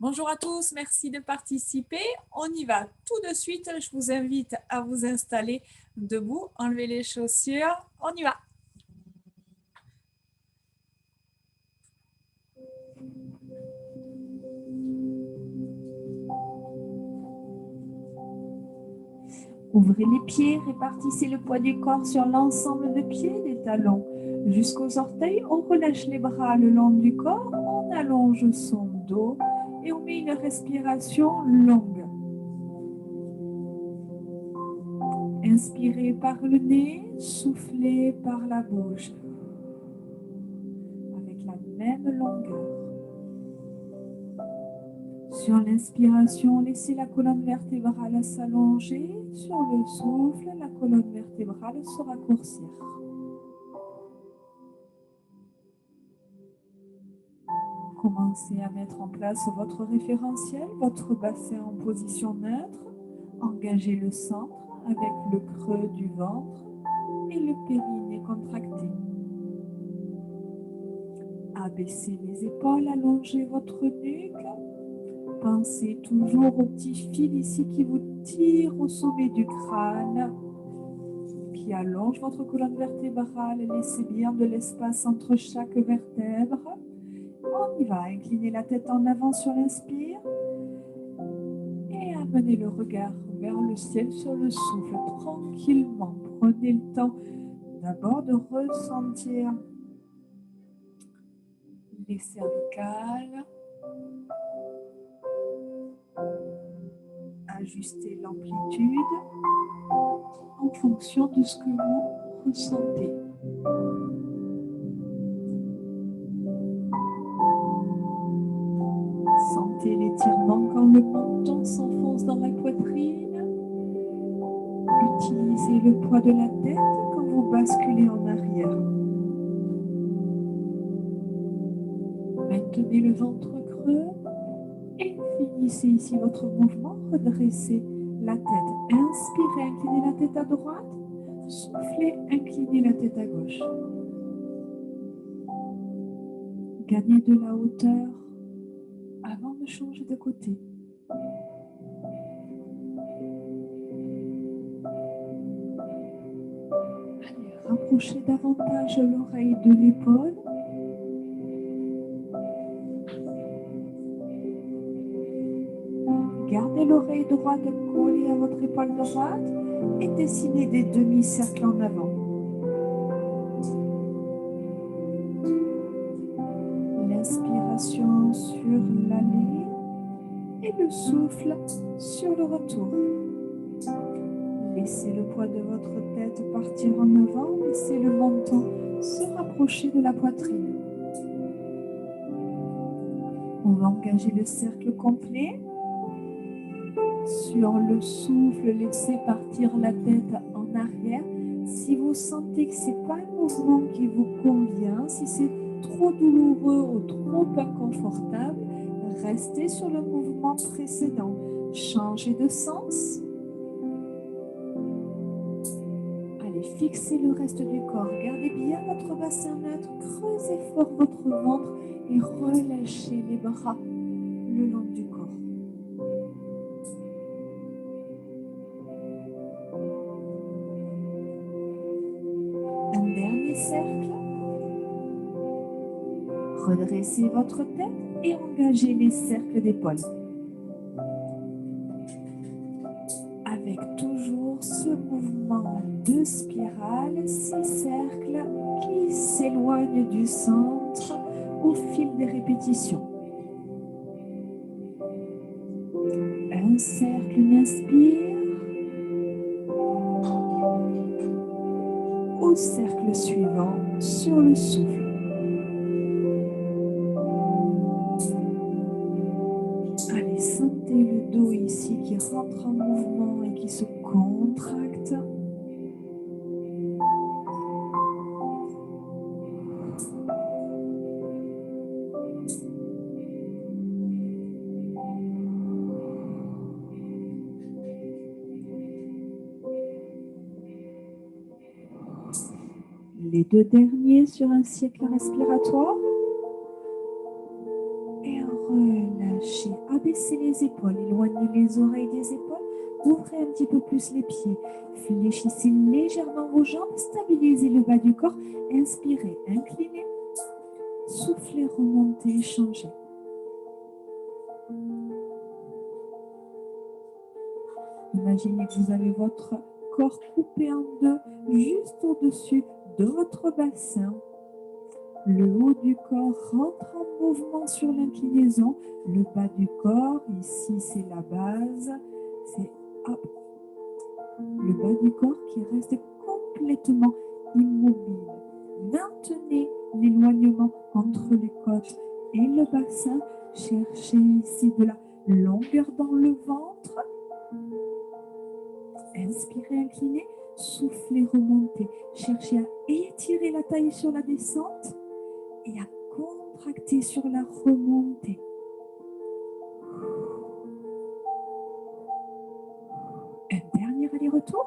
Bonjour à tous, merci de participer. On y va tout de suite. Je vous invite à vous installer debout, enlever les chaussures. On y va. Ouvrez les pieds, répartissez le poids du corps sur l'ensemble des pieds, des talons jusqu'aux orteils. On relâche les bras le long du corps, on allonge son dos et on met une respiration longue. Inspirez par le nez, soufflez par la bouche avec la même longueur. Sur l'inspiration, laissez la colonne vertébrale s'allonger. Sur le souffle, la colonne vertébrale se raccourcir. Commencez à mettre en place votre référentiel, votre bassin en position neutre. Engagez le centre avec le creux du ventre et le périnée contracté. Abaissez les épaules, allongez votre nuque. Pensez toujours au petit fil ici qui vous tire au sommet du crâne, qui allonge votre colonne vertébrale. Laissez bien de l'espace entre chaque vertèbre. On y va, inclinez la tête en avant sur l'inspire et amenez le regard vers le ciel sur le souffle, tranquillement. Prenez le temps d'abord de ressentir les cervicales. Ajustez l'amplitude en fonction de ce que vous ressentez. Sentez l'étirement quand le menton s'enfonce dans la poitrine. Utilisez le poids de la tête quand vous basculez en arrière. Maintenez le ventre creux et finissez ici votre mouvement. Redressez la tête. Inspirez, inclinez la tête à droite. Soufflez, inclinez la tête à gauche. Gagnez de la hauteur avant de changer de côté. Allez, rapprochez davantage l'oreille de l'épaule. Gardez l'oreille droite collée à votre épaule droite et dessinez des demi-cercles en avant. L'inspiration sur l'aller et le souffle sur le retour. Laissez le poids de votre tête partir en avant, laissez le menton se rapprocher de la poitrine. On va engager le cercle complet. Sur le souffle, laissez partir la tête en arrière. Si vous sentez que ce n'est pas un mouvement qui vous convient, si c'est trop douloureux ou trop inconfortable, restez sur le mouvement précédent. Changez de sens. Allez, fixez le reste du corps. Gardez bien votre bassin neutre. Creusez fort votre ventre et relâchez les bras le long du corps. Un dernier cercle. Redressez votre tête et engagez les cercles d'épaules. Avec toujours ce mouvement de spirale, ces cercles qui s'éloignent du centre au fil des répétitions. Un cercle, on inspire. Au cercle suivant, sur le souffle. Allez, sentez le dos ici qui rentre en mouvement et qui se contracte. Les deux derniers sur un cycle respiratoire. Et relâchez. relâchez, abaissez les épaules, éloignez les oreilles des épaules, ouvrez un petit peu plus les pieds, fléchissez légèrement vos jambes, stabilisez le bas du corps, inspirez, inclinez, soufflez, remontez, changez. Imaginez que vous avez votre corps coupé en deux, juste au-dessus de votre bassin. Le haut du corps rentre en mouvement sur l'inclinaison. Le bas du corps, ici c'est la base, c'est hop. Le bas du corps qui reste complètement immobile. Maintenez l'éloignement entre les côtes et le bassin. Cherchez ici de la longueur dans le ventre. Inspirez, inclinez, soufflez, remontez. Cherchez à étirer la taille sur la descente et à contracter sur la remontée. Un dernier aller-retour.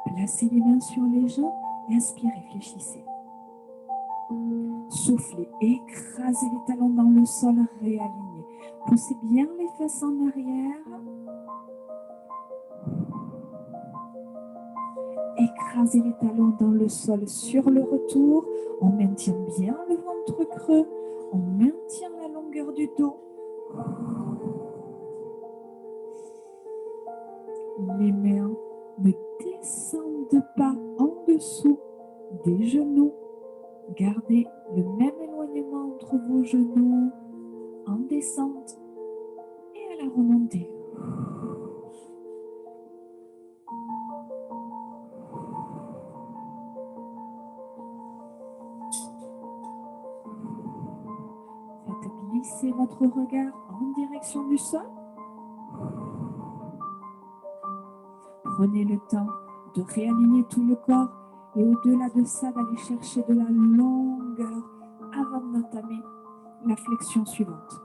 Placez les mains sur les jambes. Inspirez, fléchissez. Soufflez, écrasez les talons dans le sol, réalignez. Poussez bien les fesses en arrière. Écrasez les talons dans le sol sur le retour. On maintient bien le ventre creux. On maintient la longueur du dos. Les mains ne descendent pas en dessous des genoux. Gardez le même éloignement entre vos genoux en descente et à la remontée. Faites glisser votre regard en direction du sol. Prenez le temps de réaligner tout le corps et au-delà de ça, d'aller chercher de la longueur avant d'entamer la flexion suivante.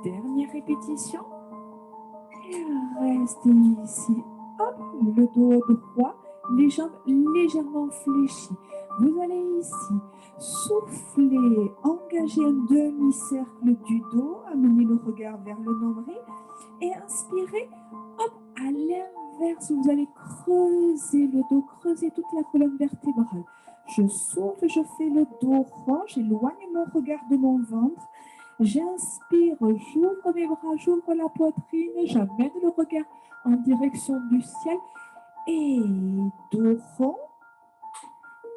Dernière répétition. Et restez ici. Hop, le dos droit, les jambes légèrement fléchies. Vous allez ici souffler, engager un demi-cercle du dos, amener le regard vers le nombril et inspirez. Hop, à l'inverse, vous allez creuser le dos, creuser toute la colonne vertébrale. Je souffle, je fais le dos rond, j'éloigne mon regard de mon ventre. J'inspire, j'ouvre mes bras, j'ouvre la poitrine, j'amène le regard en direction du ciel et dos rond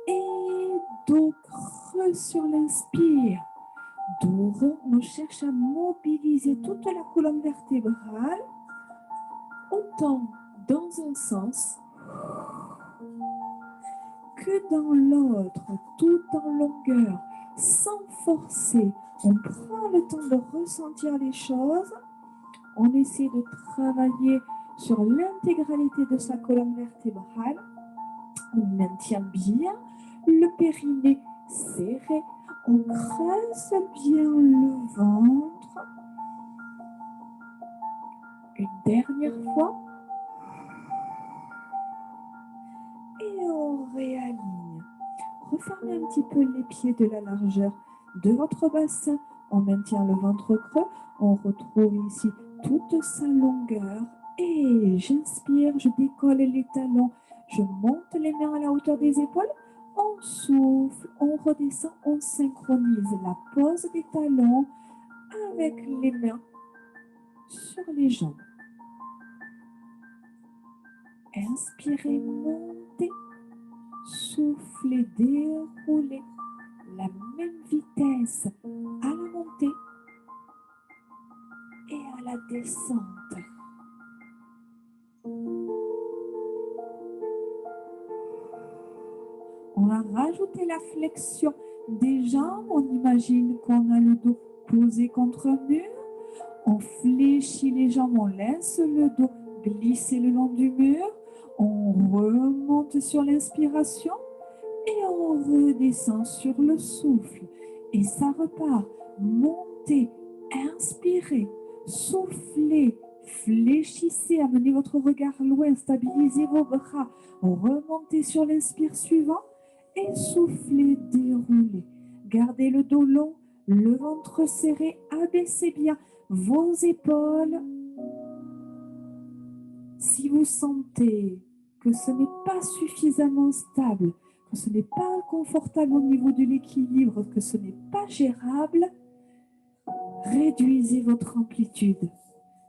et dos creux sur l'inspire. Dos rond, on cherche à mobiliser toute la colonne vertébrale, autant dans un sens que dans l'autre, tout en longueur, sans forcer. On prend le temps de ressentir les choses. On essaie de travailler sur l'intégralité de sa colonne vertébrale. On maintient bien le périnée serré. On creuse bien le ventre. Une dernière fois. Et on réaligne. Refermez un petit peu les pieds de la largeur de votre bassin. On maintient le ventre creux. On retrouve ici toute sa longueur. Et j'inspire, je décolle les talons. Je monte les mains à la hauteur des épaules. On souffle, on redescend, on synchronise la pose des talons avec les mains sur les jambes. Inspirez, montez. Soufflez, déroulez. La même vitesse à la montée et à la descente. On va rajouter la flexion des jambes. On imagine qu'on a le dos posé contre un mur. On fléchit les jambes, on laisse le dos glisser le long du mur. On remonte sur l'inspiration et on redescend sur le souffle. Et ça repart. Montez, inspirez, soufflez, Fléchissez, amenez votre regard loin, stabilisez vos bras, remontez sur l'inspire suivant et soufflez, déroulez. Gardez le dos long, le ventre serré, abaissez bien vos épaules. Si vous sentez que ce n'est pas suffisamment stable, que ce n'est pas confortable au niveau de l'équilibre, que ce n'est pas gérable, réduisez votre amplitude.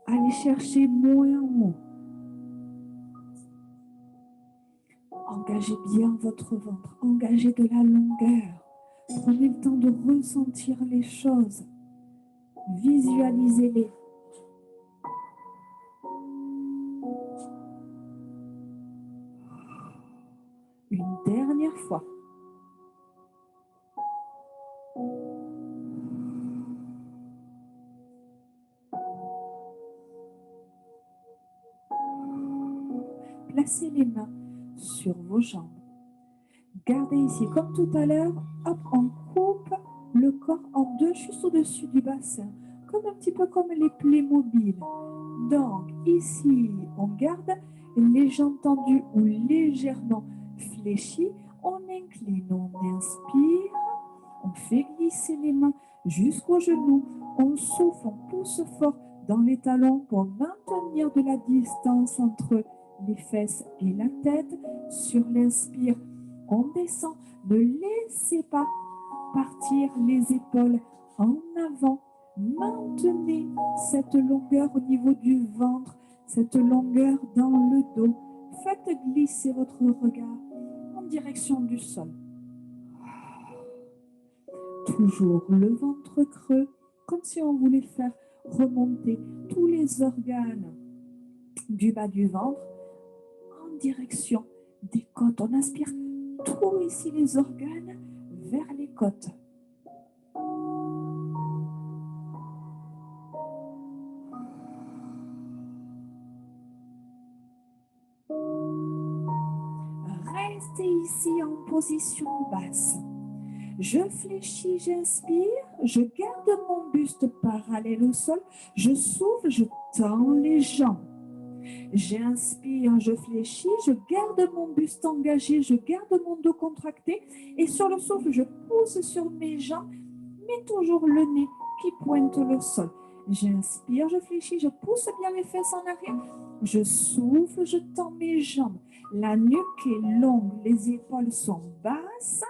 Allez chercher moins haut. Engagez bien votre ventre, engagez de la longueur. Prenez le temps de ressentir les choses. Visualisez-les. Une dernière fois. Placez les mains sur vos jambes. Gardez ici, comme tout à l'heure, hop, on coupe le corps en deux juste au-dessus du bassin, comme un petit peu comme les Playmobil. Donc, ici, on garde les jambes tendues ou légèrement fléchies. On incline, on inspire, on fait glisser les mains jusqu'aux genoux. On souffle, on pousse fort dans les talons pour maintenir de la distance entre les fesses et la tête. Sur l'inspire, on descend. Ne laissez pas partir les épaules en avant. Maintenez cette longueur au niveau du ventre, cette longueur dans le dos. Faites glisser votre regard en direction du sol. Toujours le ventre creux, comme si on voulait faire remonter tous les organes du bas du ventre en direction des côtes. On inspire tout ici les organes vers les côtes. Restez ici en position basse. Je fléchis, j'inspire, je garde mon buste parallèle au sol, je souffle, je tends les jambes. J'inspire, je fléchis, je garde mon buste engagé, je garde mon dos contracté et sur le souffle, je pousse sur mes jambes, mais toujours le nez qui pointe le sol. J'inspire, je fléchis, je pousse bien mes fesses en arrière, je souffle, je tends mes jambes. La nuque est longue, les épaules sont basses.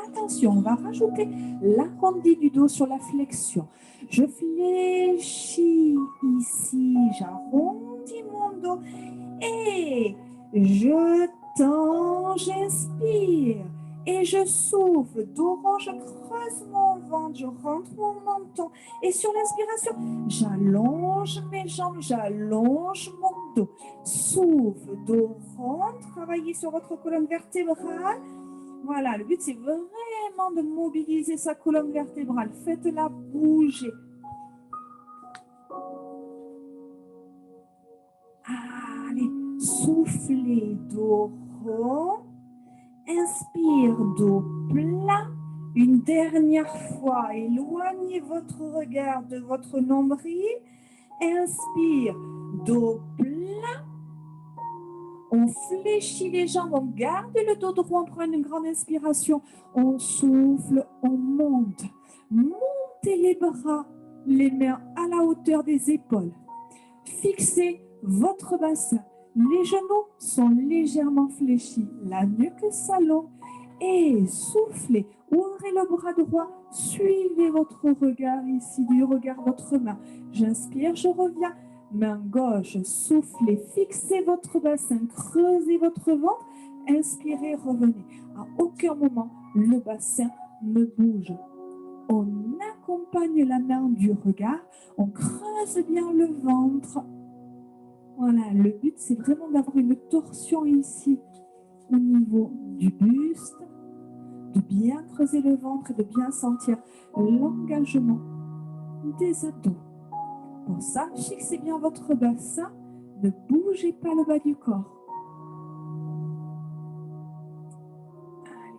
Attention, on va rajouter l'arrondi du dos sur la flexion. Je fléchis ici, j'arrondis mon dos et je tends, j'inspire et je souffle. Dos rond, je creuse mon ventre, je rentre mon menton et sur l'inspiration, j'allonge mes jambes, j'allonge mon dos. Souffle, dos rond, travaillez sur votre colonne vertébrale. Voilà, le but, c'est vraiment de mobiliser sa colonne vertébrale. Faites-la bouger. Allez, soufflez, dos rond. Inspire, dos plat. Une dernière fois, éloignez votre regard de votre nombril. Inspire, dos plat. On fléchit les jambes, on garde le dos droit, on prend une grande inspiration. On souffle, on monte. Montez les bras, les mains à la hauteur des épaules. Fixez votre bassin. Les genoux sont légèrement fléchis. La nuque s'allonge et soufflez. Ouvrez le bras droit. Suivez votre regard ici, du regard votre main. J'inspire, je reviens. Main gauche, soufflez, fixez votre bassin, creusez votre ventre, inspirez, revenez. À aucun moment, le bassin ne bouge. On accompagne la main du regard, on creuse bien le ventre. Voilà, le but, c'est vraiment d'avoir une torsion ici au niveau du buste, de bien creuser le ventre et de bien sentir l'engagement des abdos. Pour ça, fixez bien votre bassin, ne bougez pas le bas du corps. Allez,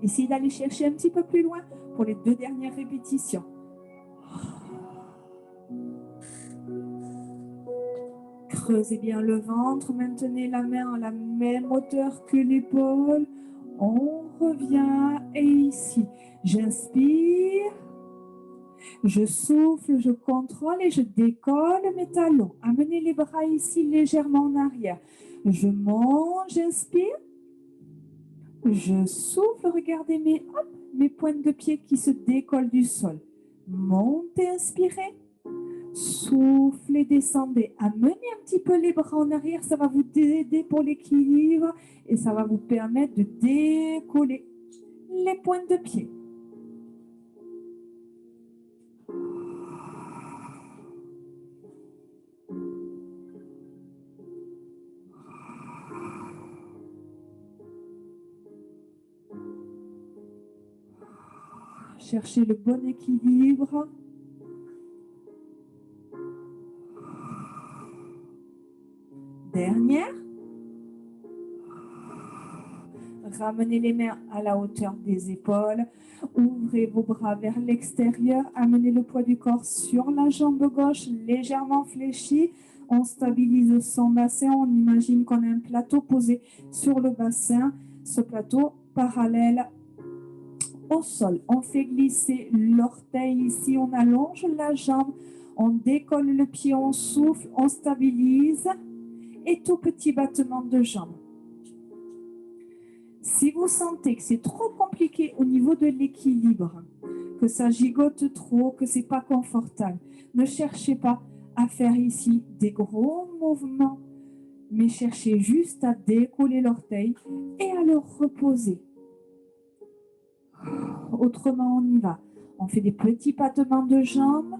Essayez d'aller chercher un petit peu plus loin pour les 2 dernières répétitions. Creusez bien le ventre, maintenez la main à la même hauteur que l'épaule. On revient et ici, j'inspire, je souffle, je contrôle et je décolle mes talons. Amenez les bras ici légèrement en arrière. Je monte, j'inspire, je souffle, regardez mes pointes de pied qui se décollent du sol. Montez, inspirez. Soufflez, descendez. Amenez un petit peu les bras en arrière, ça va vous aider pour l'équilibre et ça va vous permettre de décoller les pointes de pied. Cherchez le bon équilibre. Dernière. Ramenez les mains à la hauteur des épaules. Ouvrez vos bras vers l'extérieur. Amenez le poids du corps sur la jambe gauche, légèrement fléchie. On stabilise son bassin. On imagine qu'on a un plateau posé sur le bassin. Ce plateau parallèle au sol. On fait glisser l'orteil ici. On allonge la jambe. On décolle le pied. On souffle. On stabilise. Et tout petit battement de jambe. Si vous sentez que c'est trop compliqué au niveau de l'équilibre, que ça gigote trop, que c'est pas confortable, ne cherchez pas à faire ici des gros mouvements, mais cherchez juste à décoller l'orteil et à le reposer. Autrement, on y va. On fait des petits battements de jambes,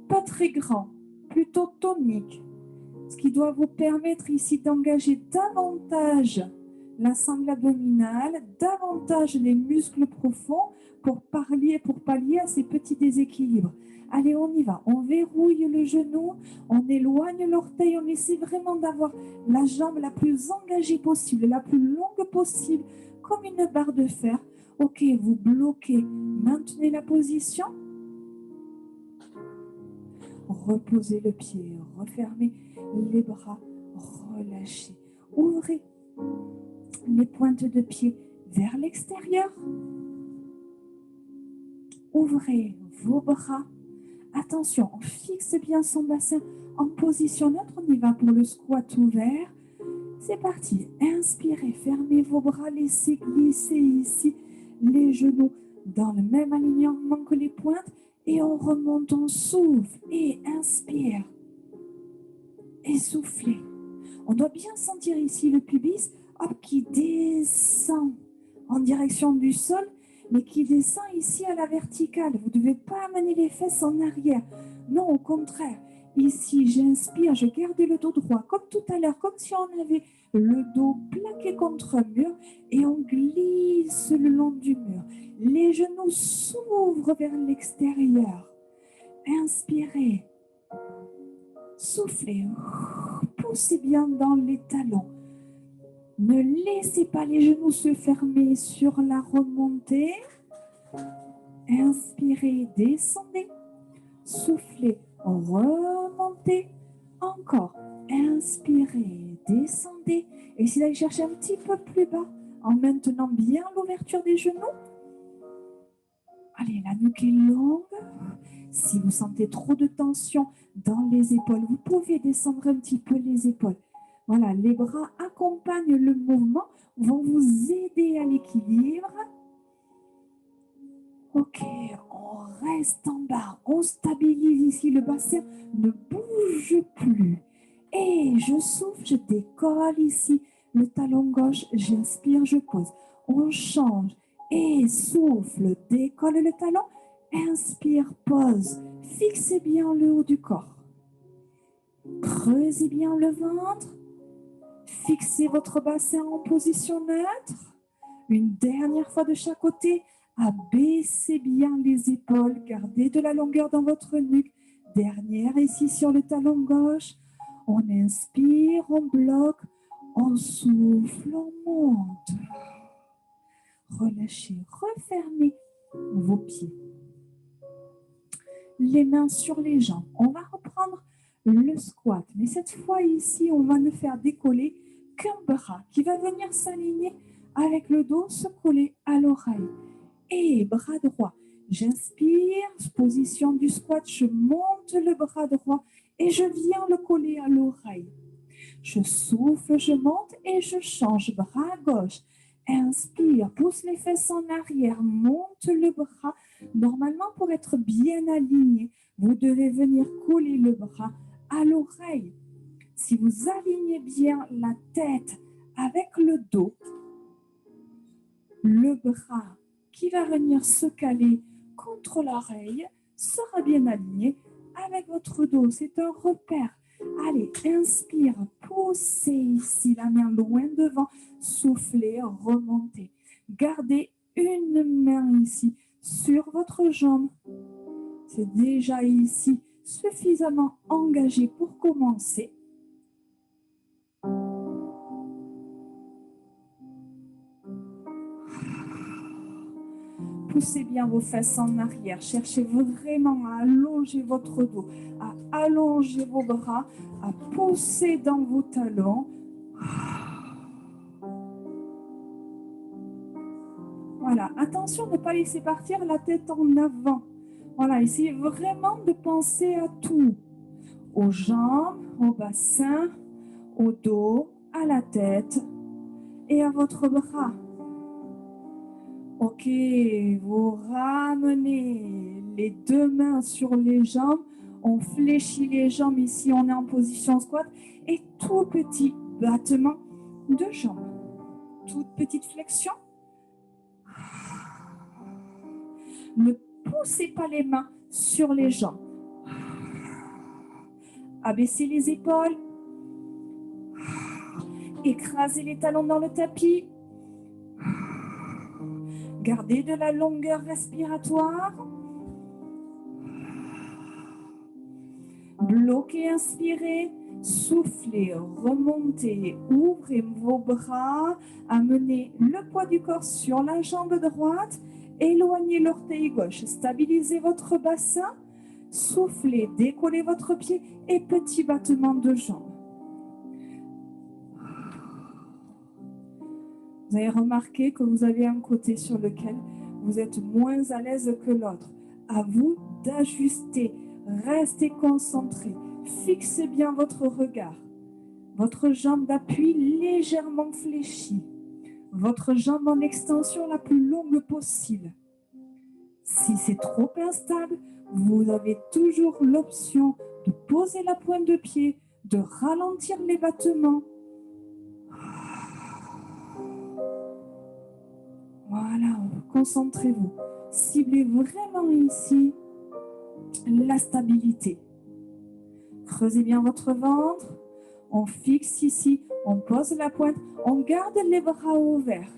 pas très grands, plutôt toniques, ce qui doit vous permettre ici d'engager davantage la sangle abdominale, davantage les muscles profonds pour pallier à ces petits déséquilibres. Allez, on y va. On verrouille le genou, on éloigne l'orteil, on essaie vraiment d'avoir la jambe la plus engagée possible, la plus longue possible, comme une barre de fer. Ok, vous bloquez. Maintenez la position. Reposez le pied, refermez les bras, relâchez. Ouvrez les pointes de pied vers l'extérieur. Ouvrez vos bras. Attention, on fixe bien son bassin en position neutre. On y va pour le squat ouvert. C'est parti. Inspirez, fermez vos bras, laissez glisser ici les genoux dans le même alignement que les pointes. Et on remonte, on souffle et inspire. Essoufflez. On doit bien sentir ici le pubis qui descend en direction du sol, mais qui descend ici à la verticale. Vous ne devez pas amener les fesses en arrière. Non, au contraire. Ici, j'inspire, je garde le dos droit, comme tout à l'heure, comme si on avait le dos plaqué contre un mur et on glisse le long du mur. Les genoux s'ouvrent vers l'extérieur. Inspirez. Soufflez. Poussez bien dans les talons. Ne laissez pas les genoux se fermer sur la remontée. Inspirez, descendez. Soufflez, remontez. Encore. Inspirez, descendez. Essayez d'aller chercher un petit peu plus bas en maintenant bien l'ouverture des genoux. Allez, la nuque est longue. Si vous sentez trop de tension dans les épaules, vous pouvez descendre un petit peu les épaules. Voilà, les bras accompagnent le mouvement, vont vous aider à l'équilibre. Ok, on reste en bas, on stabilise ici le bassin, ne bouge plus. Et je souffle, je décolle ici le talon gauche, j'inspire, je pose. On change et souffle, décolle le talon, inspire, pose. Fixez bien le haut du corps. Creusez bien le ventre. Fixez votre bassin en position neutre. Une dernière fois de chaque côté. Abaissez bien les épaules. Gardez de la longueur dans votre nuque. Dernière ici sur le talon gauche. On inspire, on bloque. On souffle, on monte. relâchez, refermez vos pieds. Les mains sur les jambes. On va reprendre le squat, mais cette fois ici, on va ne faire décoller qu'un bras qui va venir s'aligner avec le dos, se coller à l'oreille. Et bras droit. J'inspire, position du squat, je monte le bras droit et je viens le coller à l'oreille. Je souffle, je monte et je change. Bras gauche. Inspire, pousse les fesses en arrière, monte le bras. Normalement, pour être bien aligné, vous devez venir coller le bras à l'oreille. Si vous alignez bien la tête avec le dos, le bras qui va venir se caler contre l'oreille sera bien aligné avec votre dos. C'est un repère. Allez, inspire, poussez ici la main loin devant, soufflez, remontez. Gardez une main ici sur votre jambe. C'est déjà ici suffisamment engagé pour commencer. Poussez bien vos fesses en arrière. Cherchez vraiment à allonger votre dos, à allonger vos bras, à pousser dans vos talons. Voilà, attention de ne pas laisser partir la tête en avant. Voilà, essayez vraiment de penser à tout. Aux jambes, au bassin, au dos, à la tête et à votre bras. Ok, vous ramenez les deux mains sur les jambes. On fléchit les jambes ici, on est en position squat. Et tout petit battement de jambes. Toute petite flexion. Ne poussez pas les mains sur les jambes. Abaissez les épaules. Écrasez les talons dans le tapis. Gardez de la longueur respiratoire. Bloquez, inspirez. Soufflez, remontez, ouvrez vos bras, amenez le poids du corps sur la jambe droite, éloignez l'orteil gauche, stabilisez votre bassin, soufflez, décollez votre pied et petit battement de jambe. Vous avez remarqué que vous avez un côté sur lequel vous êtes moins à l'aise que l'autre. À vous d'ajuster, restez concentré, fixez bien votre regard. Votre jambe d'appui légèrement fléchie. Votre jambe en extension la plus longue possible. Si c'est trop instable, vous avez toujours l'option de poser la pointe de pied, de ralentir les battements. Voilà, concentrez-vous. Ciblez vraiment ici la stabilité. Creusez bien votre ventre. On fixe ici, on pose la pointe, on garde les bras ouverts.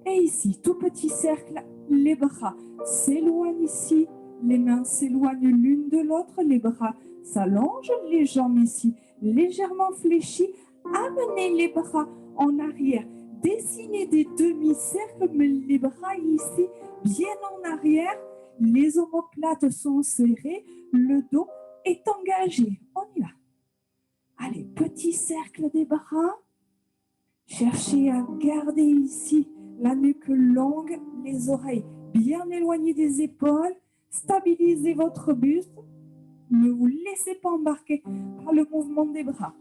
Et ici, tout petit cercle, les bras s'éloignent ici, les mains s'éloignent l'une de l'autre, les bras s'allongent, les jambes ici légèrement fléchies. Amenez les bras en arrière, dessinez des demi-cercles, mais les bras ici bien en arrière, les omoplates sont serrées, le dos est engagé. On y va. Allez, petit cercle des bras. Cherchez à garder ici la nuque longue, les oreilles bien éloignées des épaules. Stabilisez votre buste. Ne vous laissez pas embarquer par le mouvement des bras.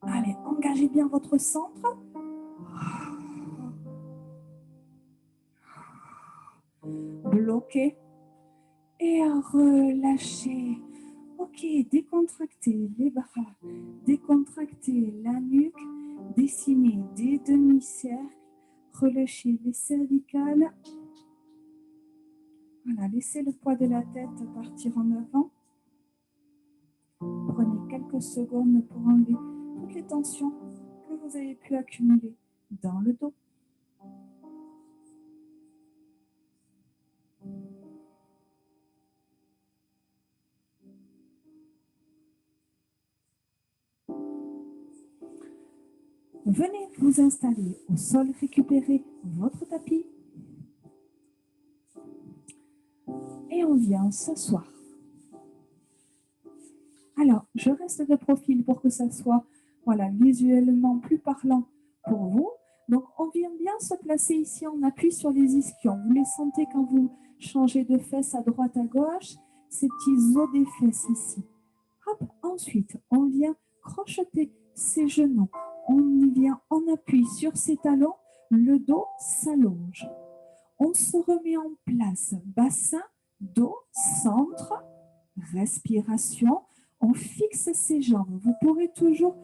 Allez, engagez bien votre centre. Bloquez et relâchez. Ok, décontractez les bras, décontractez la nuque, dessinez des demi-cercles, relâchez les cervicales. Voilà, laissez le poids de la tête partir en avant. Prenez quelques secondes pour enlever toutes les tensions que vous avez pu accumuler dans le dos. Venez vous installer au sol, récupérer votre tapis et on vient s'asseoir. Alors, je reste de profil pour que ça soit visuellement plus parlant pour vous. Donc, on vient bien se placer ici, on appuie sur les ischions. Vous les sentez quand vous changez de fesses à droite, à gauche, ces petits os des fesses ici. Hop, ensuite, on vient crocheter ses genoux. On y vient, on appuie sur ses talons, le dos s'allonge. On se remet en place, bassin, dos, centre, respiration. On fixe ses jambes. Vous pourrez toujours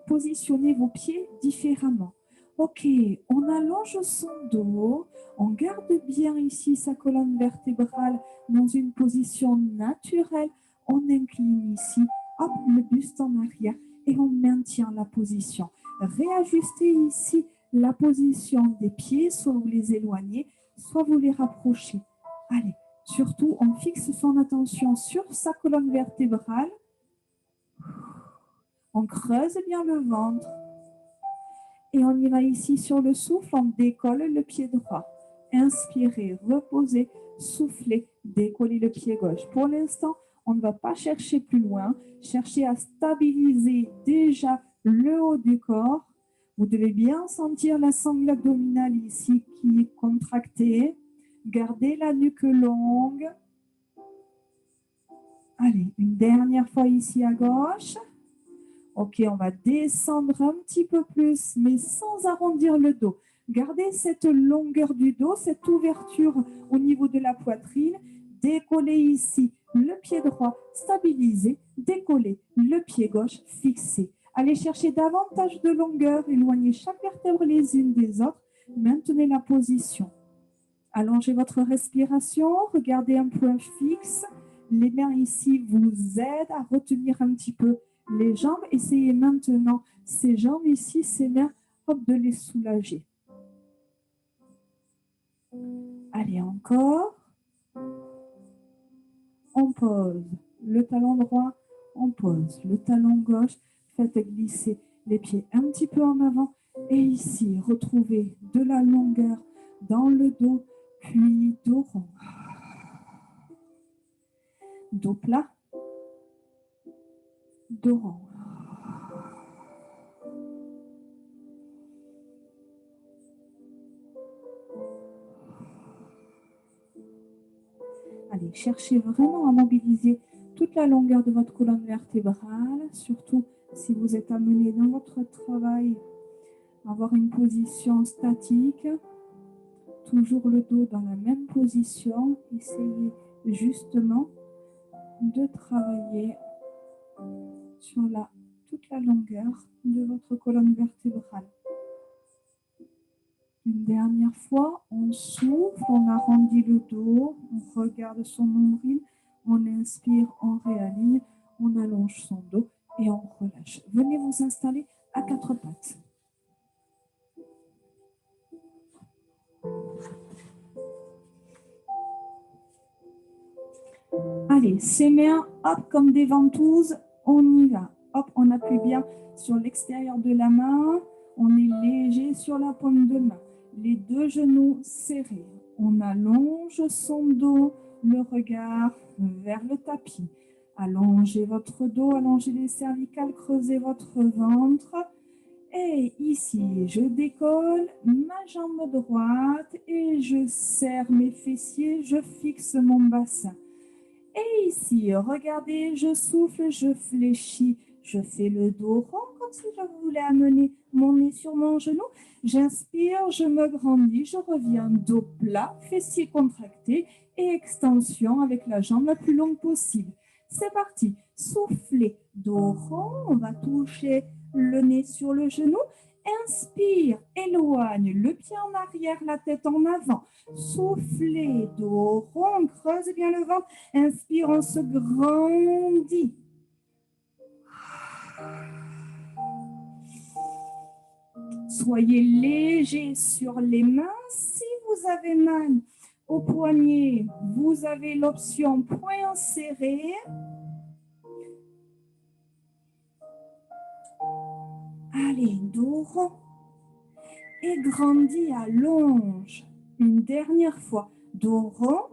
positionner vos pieds différemment. Ok, on allonge son dos. On garde bien ici sa colonne vertébrale dans une position naturelle. On incline ici, hop, le buste en arrière et on maintient la position. Réajustez ici la position des pieds, soit vous les éloignez, soit vous les rapprochez. Allez, surtout, on fixe son attention sur sa colonne vertébrale. On creuse bien le ventre. Et on y va ici sur le souffle, on décolle le pied droit. Inspirez, reposez, soufflez, décollez le pied gauche. Pour l'instant, on ne va pas chercher plus loin. Cherchez à stabiliser déjà le haut du corps. Vous devez bien sentir la sangle abdominale ici qui est contractée. Gardez la nuque longue. Allez, une dernière fois ici à gauche. Ok, on va descendre un petit peu plus, mais sans arrondir le dos. Gardez cette longueur du dos, cette ouverture au niveau de la poitrine. Décollez ici le pied droit, stabilisez. Décollez le pied gauche, fixé. Allez chercher davantage de longueur, éloignez chaque vertèbre les unes des autres. Maintenez la position. Allongez votre respiration, regardez un point fixe. Les mains ici vous aident à retenir un petit peu les jambes. Essayez maintenant ces jambes ici, ces mains, hop, de les soulager. Allez, encore. On pose le talon droit, on pose le talon gauche. Faites glisser les pieds un petit peu en avant. Et ici, retrouvez de la longueur dans le dos, puis dos rond. Dos plat, dos rond. Allez, cherchez vraiment à mobiliser toute la longueur de votre colonne vertébrale, surtout si vous êtes amené dans votre travail à avoir une position statique. Toujours le dos dans la même position. Essayez justement de travailler sur toute la longueur de votre colonne vertébrale. Une dernière fois, on souffle, on arrondit le dos, on regarde son nombril, on inspire, on réaligne, on allonge son dos et on relâche. Venez vous installer à quatre pattes. Allez, ces mains, hop, comme des ventouses, on y va. Hop, on appuie bien sur l'extérieur de la main, on est léger sur la paume de main. Les deux genoux serrés. On allonge son dos, le regard vers le tapis. Allongez votre dos, allongez les cervicales, creusez votre ventre. Et ici, je décolle ma jambe droite et je serre mes fessiers, je fixe mon bassin. Et ici, regardez, je souffle, je fléchis, je fais le dos rond comme si je voulais amener mon nez sur mon genou. J'inspire, je me grandis, je reviens dos plat, fessiers contractés et extension avec la jambe la plus longue possible. C'est parti, soufflez, dos rond, on va toucher le nez sur le genou. Inspire, éloigne le pied en arrière, la tête en avant. Soufflez, dos rond, creuse bien le ventre. Inspire, on se grandit. Soyez léger sur les mains. Si vous avez mal au poignet, vous avez l'option poing serré. Allez, dos rond. Et grandis, allonge. Une dernière fois. Dos rond.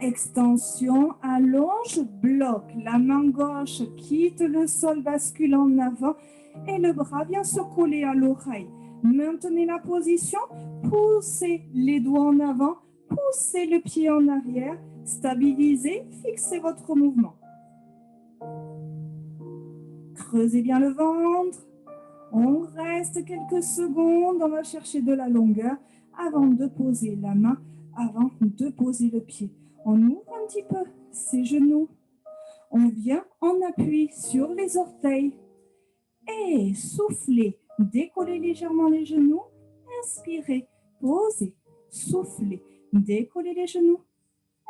Extension, allonge, bloque. La main gauche quitte le sol, bascule en avant et le bras vient se coller à l'oreille. Maintenez la position, poussez les doigts en avant, poussez le pied en arrière, stabilisez, fixez votre mouvement. Creusez bien le ventre. On reste quelques secondes, on va chercher de la longueur avant de poser la main, avant de poser le pied. On ouvre un petit peu ses genoux. On vient en appui sur les orteils. Et soufflez. Décollez légèrement les genoux. Inspirez, posez. Soufflez. Décollez les genoux.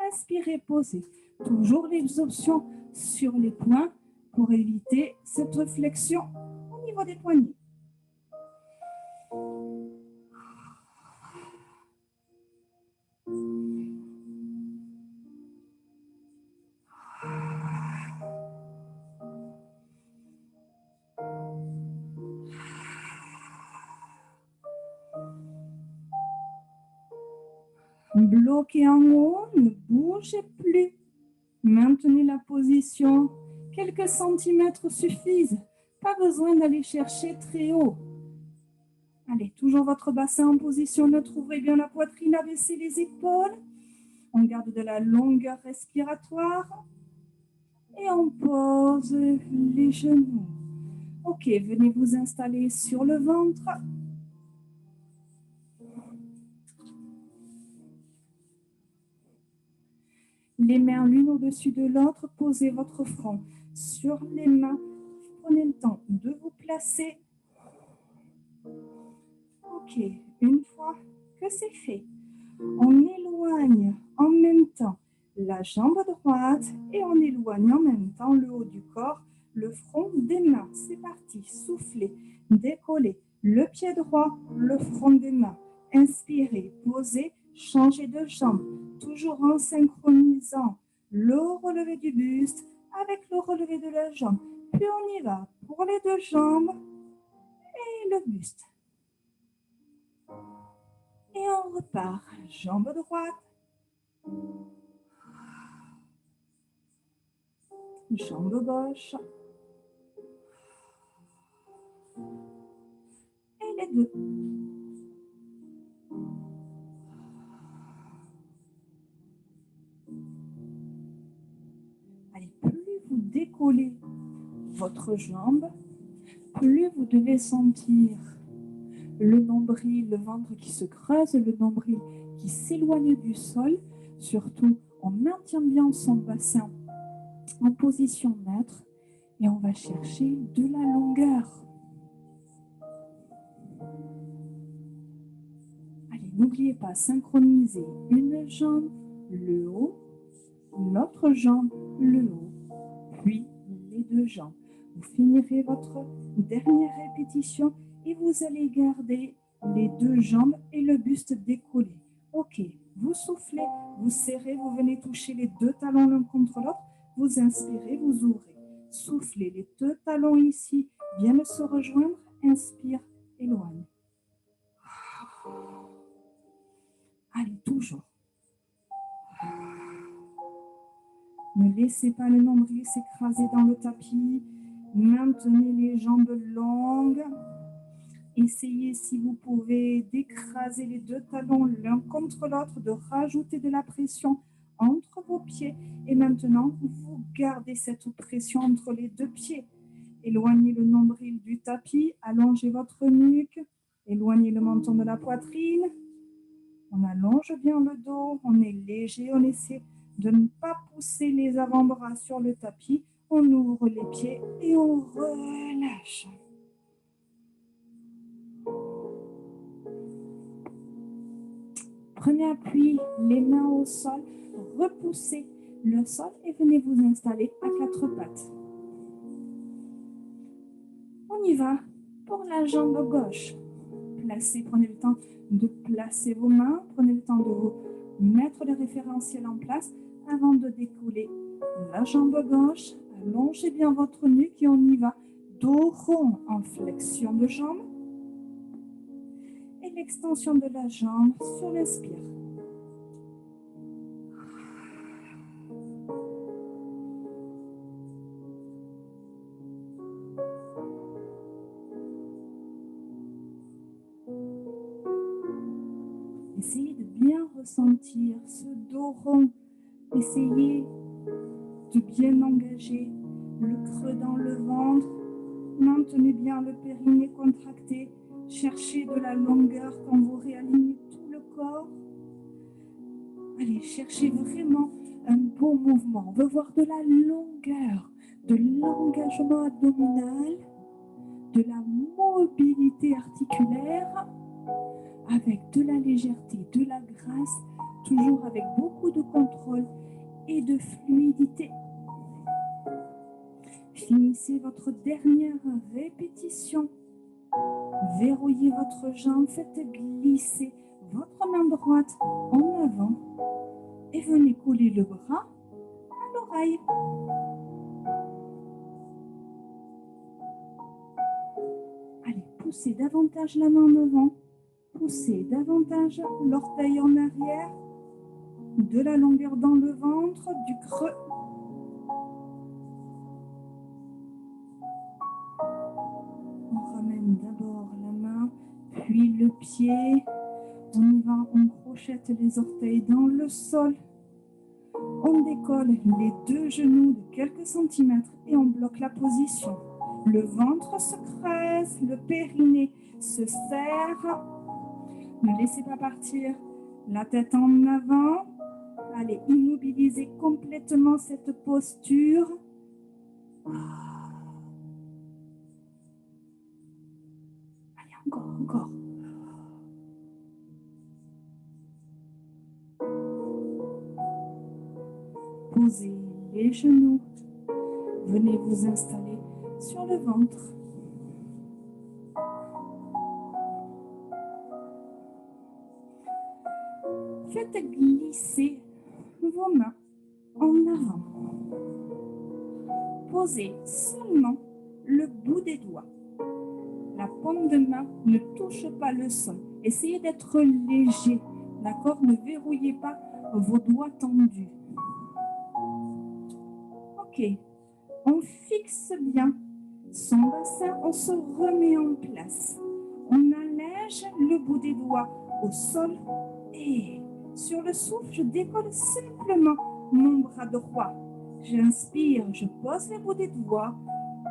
Inspirez, posez. Toujours les options sur les poings pour éviter cette flexion au niveau des poignets. Bloquez en haut, ne bougez plus. Maintenez la position. Quelques centimètres suffisent. Pas besoin d'aller chercher très haut. Allez, toujours votre bassin en position neutre. Ouvrez bien la poitrine, abaissez les épaules. On garde de la longueur respiratoire. Et on pose les genoux. Ok, venez vous installer sur le ventre. Les mains l'une au-dessus de l'autre, posez votre front sur les mains. Prenez le temps de vous placer. Ok, une fois que c'est fait, on éloigne en même temps la jambe droite et on éloigne en même temps le haut du corps, le front des mains. C'est parti, soufflez, décollez le pied droit, le front des mains. Inspirez, posez, changez de jambe, toujours en synchronisant le relevé du buste avec le relevé de la jambe. Puis on y va pour les deux jambes et le buste. Et on repart, jambe droite, jambe gauche, et les deux. Allez, plus vous décollez votre jambe, plus vous devez sentir le nombril, le ventre qui se creuse, le nombril qui s'éloigne du sol. Surtout, on maintient bien son bassin en position neutre et on va chercher de la longueur. Allez, n'oubliez pas, synchroniser une jambe, le haut, l'autre jambe, le haut, puis les deux jambes. Vous finirez votre dernière répétition et vous allez garder les deux jambes et le buste décollé. Ok, vous soufflez, vous serrez, vous venez toucher les deux talons l'un contre l'autre, vous inspirez, vous ouvrez. Soufflez, les deux talons ici viennent se rejoindre, inspire, éloigne. Allez, toujours. Ne laissez pas le nombril s'écraser dans le tapis. Maintenez les jambes longues. Essayez, si vous pouvez, d'écraser les deux talons l'un contre l'autre, de rajouter de la pression entre vos pieds. Et maintenant, vous gardez cette pression entre les deux pieds. Éloignez le nombril du tapis, allongez votre nuque, éloignez le menton de la poitrine. On allonge bien le dos, on est léger, on essaie de ne pas pousser les avant-bras sur le tapis. On ouvre les pieds et on relâche. Prenez appui, les mains au sol, repoussez le sol et venez vous installer à quatre pattes. On y va pour la jambe gauche. Prenez le temps de placer vos mains, prenez le temps de vous mettre le référentiel en place avant de décoller la jambe gauche. Allongez bien votre nuque et on y va. dos rond en flexion de jambe. Et l'extension de la jambe sur l'inspire. Essayez de bien ressentir ce dos rond. Essayez de bien engager le creux dans le ventre. Maintenez bien le périnée contracté. Cherchez de la longueur quand vous réalignez tout le corps. Allez, cherchez vraiment un bon mouvement. On veut voir de la longueur, de l'engagement abdominal, de la mobilité articulaire, avec de la légèreté, de la grâce, toujours avec beaucoup de contrôle et de fluidité. Finissez votre dernière répétition. Verrouillez votre jambe, faites glisser votre main droite en avant et venez coller le bras à l'oreille. Allez, poussez davantage la main en avant, poussez davantage l'orteil en arrière, de la longueur dans le ventre, du creux. On ramène d'abord la main, puis le pied. On y va, on crochette les orteils dans le sol. On décolle les deux genoux de quelques centimètres et on bloque la position. Le ventre se creuse, le périnée se serre. Ne laissez pas partir la tête en avant. Allez, immobilisez complètement cette posture. Allez, encore. Posez les genoux. Venez vous installer sur le ventre. Faites glisser vos mains en avant. Posez seulement le bout des doigts. La paume de main ne touche pas le sol. Essayez d'être léger, d'accord? Ne verrouillez pas vos doigts tendus. Ok, on fixe bien son bassin, on se remet en place. On allège le bout des doigts au sol et sur le souffle, je décolle simplement mon bras droit. J'inspire, je pose les bouts des doigts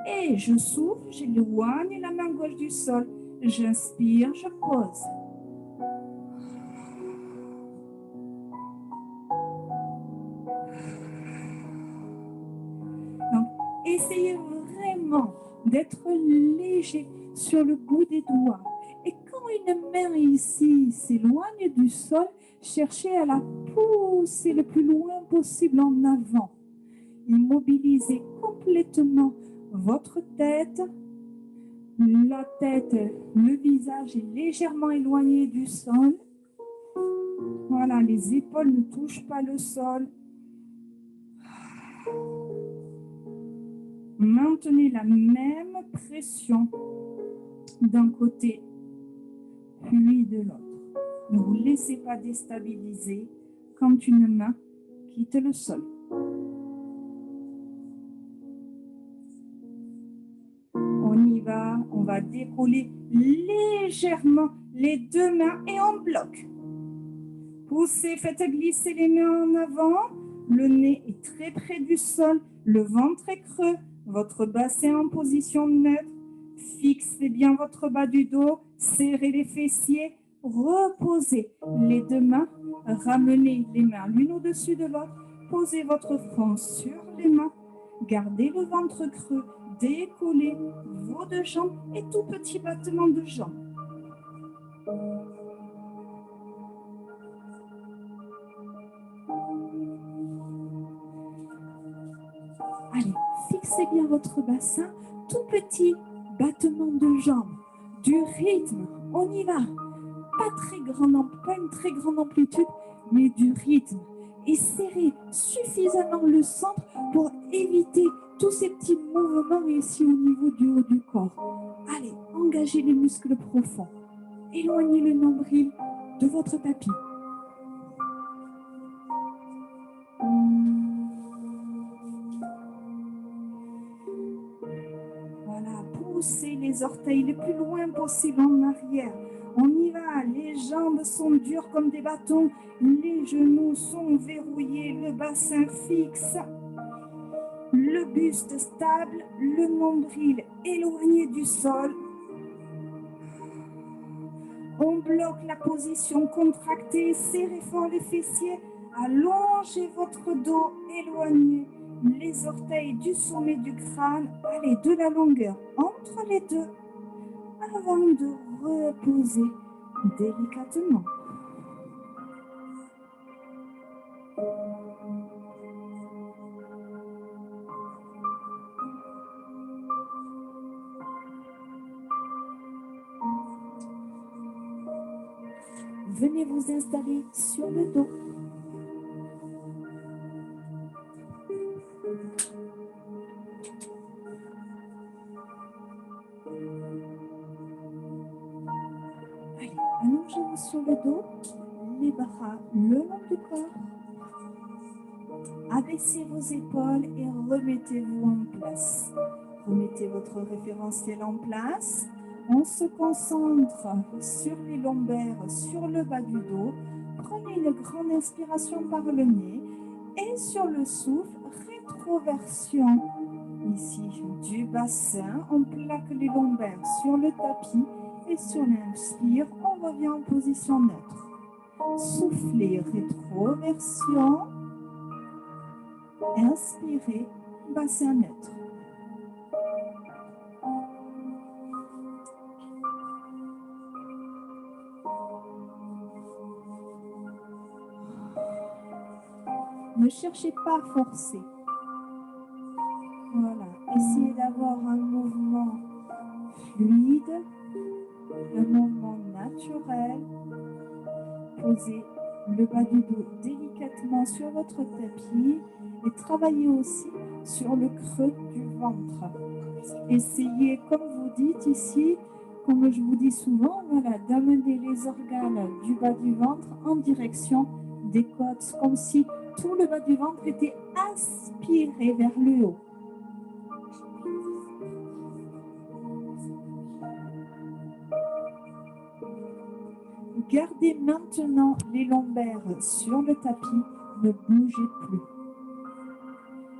et je souffle, j'éloigne la main gauche du sol. J'inspire, je pose. Donc, essayez vraiment d'être léger sur le bout des doigts. Et quand une main ici s'éloigne du sol, cherchez à la pousser le plus loin possible en avant. Immobilisez complètement votre tête. La tête, le visage est légèrement éloigné du sol. Voilà, les épaules ne touchent pas le sol. Maintenez la même pression d'un côté puis de l'autre. Ne vous laissez pas déstabiliser quand une main quitte le sol. On y va, on va décoller légèrement les deux mains et on bloque. Poussez, faites glisser les mains en avant. Le nez est très près du sol, le ventre est creux, votre bassin en position neutre. Fixez bien votre bas du dos, serrez les fessiers, reposez les deux mains, ramenez les mains l'une au-dessus de l'autre, posez votre front sur les mains, gardez le ventre creux, décollez vos deux jambes et tout petit battement de jambes. Allez, fixez bien votre bassin, tout petit battement de jambes, du rythme, on y va. Pas une très grande amplitude, mais du rythme. Et serrez suffisamment le centre pour éviter tous ces petits mouvements ici au niveau du haut du corps. Allez, engagez les muscles profonds. Éloignez le nombril de votre tapis. Voilà, poussez les orteils le plus loin possible en arrière. On y va, les jambes sont dures comme des bâtons, les genoux sont verrouillés, le bassin fixe, le buste stable, le nombril éloigné du sol. On bloque la position contractée, serrez fort les fessiers, allongez votre dos, éloignez les orteils du sommet du crâne, allez de la longueur entre les deux avant de reposer délicatement. Venez vous installer sur le dos. Allez, allongez-vous sur le dos, les bras le long du corps. Abaissez vos épaules et remettez-vous en place. Remettez votre référentiel en place. On se concentre sur les lombaires, sur le bas du dos. Prenez une grande inspiration par le nez et sur le souffle, rétroversion ici du bassin. On plaque les lombaires sur le tapis et sur l'inspire, on revient en position neutre. Soufflez, rétroversion. Inspirez, bassin neutre. Ne cherchez pas à forcer. Voilà, essayez d'avoir un mouvement fluide, un mouvement naturel. Posez le bas du dos délicatement sur votre tapis et travaillez aussi sur le creux du ventre. Essayez, comme vous dites ici, comme je vous dis souvent, voilà, d'amener les organes du bas du ventre en direction des côtes, comme si tout le bas du ventre était aspiré vers le haut. Gardez maintenant les lombaires sur le tapis, ne bougez plus.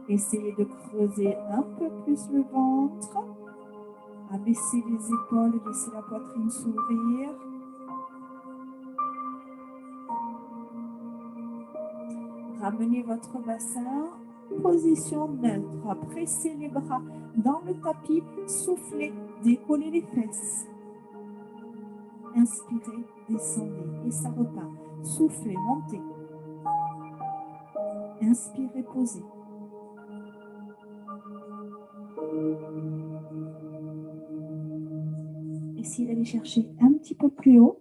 Essayez de creuser un peu plus le ventre. Abaissez les épaules, laissez la poitrine s'ouvrir. Ramenez votre bassin, position neutre. Pressez les bras dans le tapis, soufflez, décollez les fesses. Inspirez, descendez et ça repart. Soufflez, montez. Inspirez, posez. Essayez d'aller chercher un petit peu plus haut,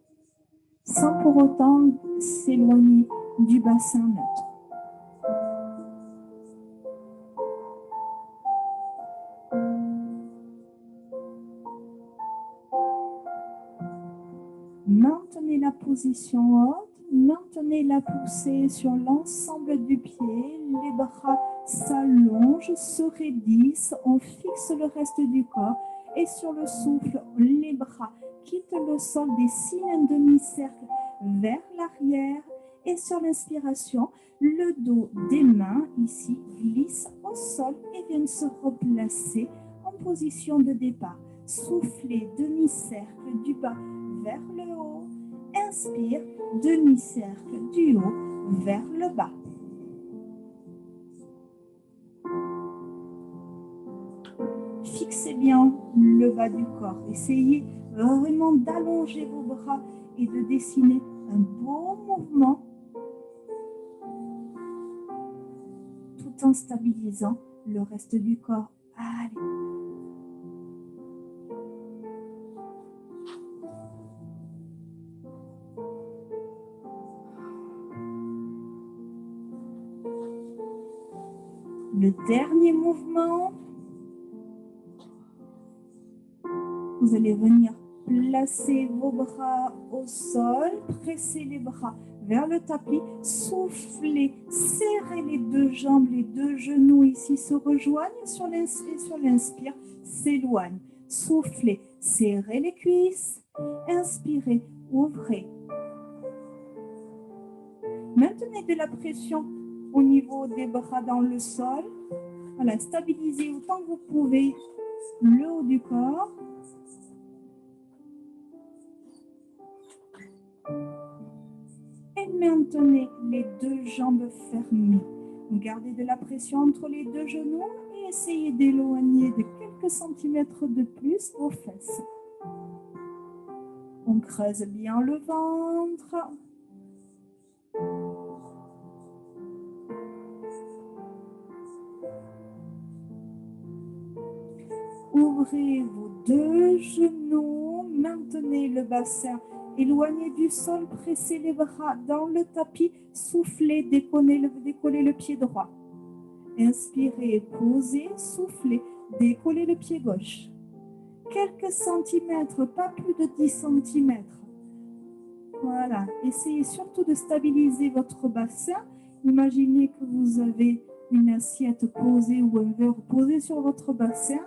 sans pour autant s'éloigner du bassin neutre. Maintenez la position haute, maintenez la poussée sur l'ensemble du pied, les bras s'allongent, se raidissent, on fixe le reste du corps et sur le souffle, les bras quittent le sol, dessinent un demi-cercle vers l'arrière et sur l'inspiration, le dos des mains ici glisse au sol et vient se replacer en position de départ. Soufflez, demi-cercle du bas vers le haut. Inspire, demi-cercle du haut vers le bas. Fixez bien le bas du corps. Essayez vraiment d'allonger vos bras et de dessiner un beau mouvement tout en stabilisant le reste du corps. Allez. Le dernier mouvement, Vous allez venir placer vos bras au sol, presser les bras vers le tapis, soufflez, serrez les deux jambes, les deux genoux ici se rejoignent sur l'inspire, s'éloignent. Soufflez, serrez les cuisses, inspirez, ouvrez. Maintenez de la pression au niveau des bras dans le sol. Voilà, stabilisez autant que vous pouvez le haut du corps. Et maintenez les deux jambes fermées. Gardez de la pression entre les deux genoux et essayez d'éloigner de quelques centimètres de plus vos fesses. On creuse bien le ventre. Ouvrez vos deux genoux, maintenez le bassin éloigné du sol, pressez les bras dans le tapis, soufflez, décollez le pied droit. Inspirez, posez, soufflez, décollez le pied gauche. Quelques centimètres, pas plus de 10 centimètres. Voilà, essayez surtout de stabiliser votre bassin. Imaginez que vous avez une assiette posée ou un verre posé sur votre bassin.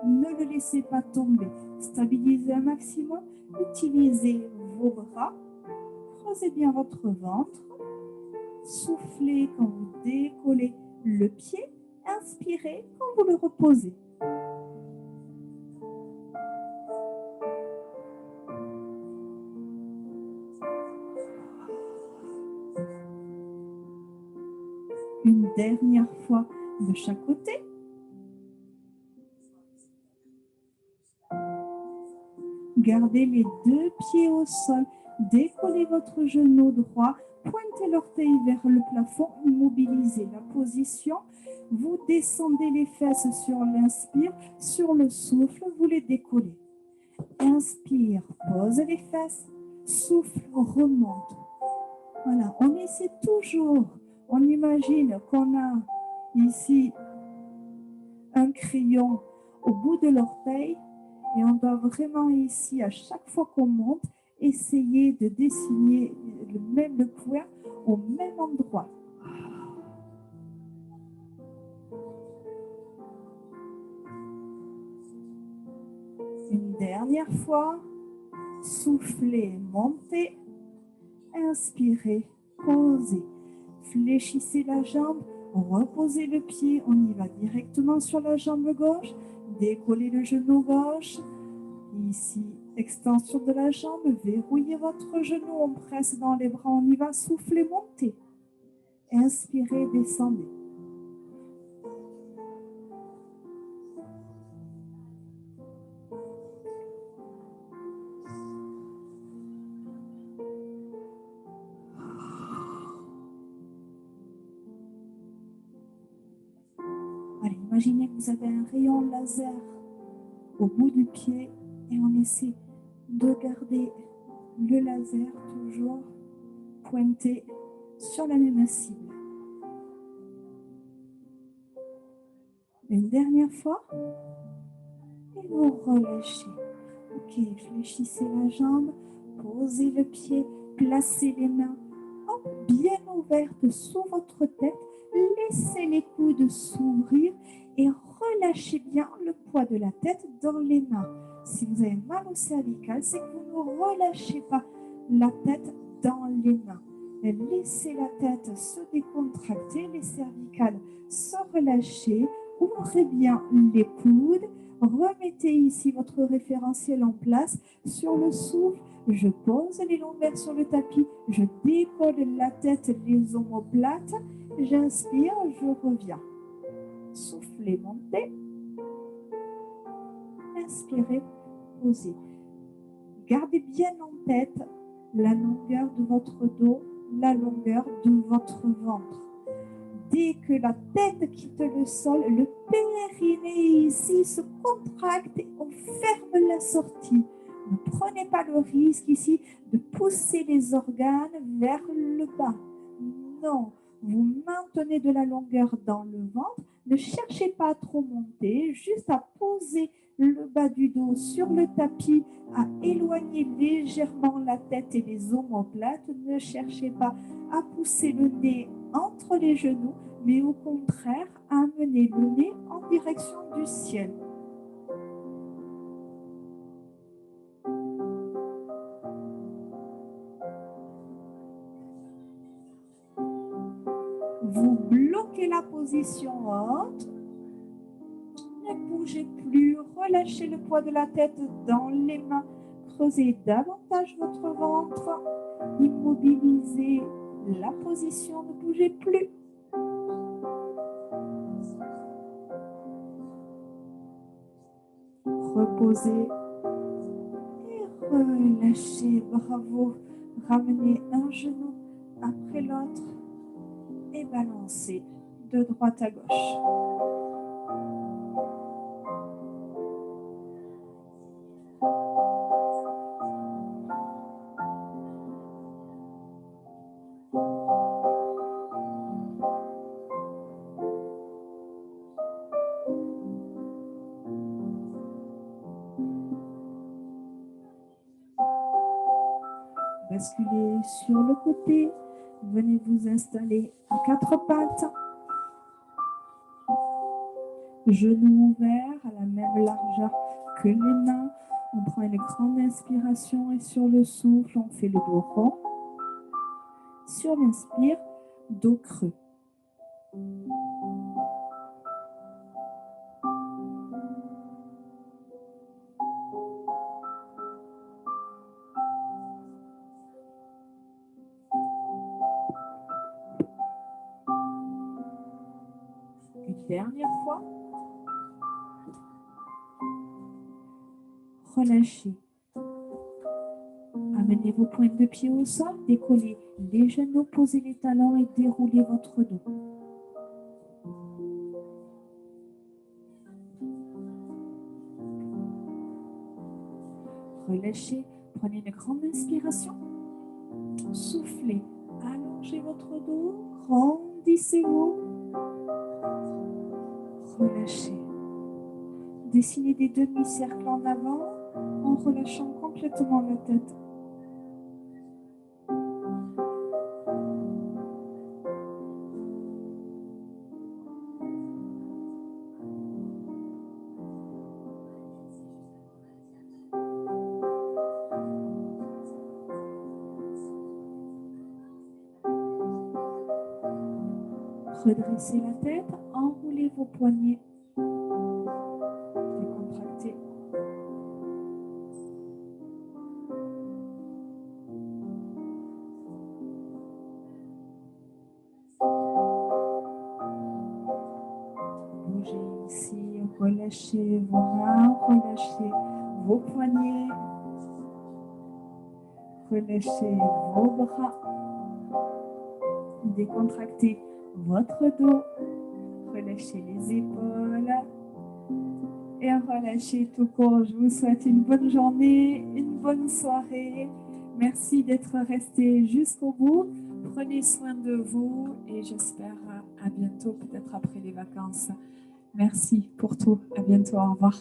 Ne le laissez pas tomber. Stabilisez un maximum. Utilisez vos bras. Creusez bien votre ventre. Soufflez quand vous décollez le pied. Inspirez quand vous le reposez. Une dernière fois de chaque côté. Gardez les deux pieds au sol. Décollez votre genou droit. Pointez l'orteil vers le plafond. Immobilisez la position. Vous descendez les fesses sur l'inspire. Sur le souffle, vous les décollez. Inspire, pose les fesses. Souffle, remonte. Voilà, on essaie toujours. On imagine qu'on a ici un crayon au bout de l'orteil. Et on doit vraiment ici, à chaque fois qu'on monte, essayer de dessiner le point au même endroit. Une dernière fois, soufflez, montez, inspirez, posez, fléchissez la jambe, reposez le pied, on y va directement sur la jambe gauche, décollez le genou gauche, ici, extension de la jambe, verrouillez votre genou, on presse dans les bras, on y va, soufflez, montez, inspirez, descendez. Allez, imaginez que vous avez un rayon laser au bout du pied et on essaie de garder le laser toujours pointé sur la même cible. Une dernière fois et vous relâchez. Ok, fléchissez la jambe, posez le pied, placez les mains bien ouvertes sous votre tête, laissez les coudes s'ouvrir et relâchez bien le poids de la tête dans les mains. Si vous avez mal au cervical, c'est que vous ne relâchez pas la tête dans les mains. Laissez la tête se décontracter, les cervicales se relâcher, ouvrez bien les coudes, remettez ici votre référentiel en place. Sur le souffle, je pose les lombaires sur le tapis, je décolle la tête, les omoplates, j'inspire, je reviens. Soufflez, montez. Inspirez, posez. Gardez bien en tête la longueur de votre dos, la longueur de votre ventre. Dès que la tête quitte le sol, le périnée ici se contracte et on ferme la sortie. Ne prenez pas le risque ici de pousser les organes vers le bas. Non, vous maintenez de la longueur dans le ventre. Ne cherchez pas à trop monter, juste à poser le bas du dos sur le tapis, à éloigner légèrement la tête et les omoplates. Ne cherchez pas à pousser le nez entre les genoux, mais au contraire, à amener le nez en direction du ciel. Vous bloquez la position haute. Ne bougez plus. Relâchez le poids de la tête dans les mains. Creusez davantage votre ventre. Immobilisez la position. Ne bougez plus. Reposez et relâchez. Bravo. Ramenez un genou après l'autre et balancez de droite à gauche. Basculez sur le côté. Venez vous installer à quatre pattes. Genoux ouverts à la même largeur que les mains. On prend une grande inspiration et sur le souffle, on fait le dos rond. Sur l'inspire, dos creux. Une dernière fois. Relâchez. Amenez vos pointes de pied au sol, décollez les genoux, posez les talons et déroulez votre dos. Relâchez, prenez une grande inspiration. Soufflez, allongez votre dos, grandissez-vous. Relâchez. Dessinez des demi-cercles en avant en relâchant complètement la tête. Redressez la tête, enroulez vos poignets. Décontractez. Bougez ici, relâchez vos mains, relâchez vos poignets, relâchez vos bras, décontractez votre dos, relâchez les épaules et relâchez tout court. Je vous souhaite une bonne journée, une bonne soirée. Merci d'être resté jusqu'au bout. Prenez soin de vous et j'espère à bientôt, peut-être après les vacances. Merci pour tout. À bientôt. Au revoir.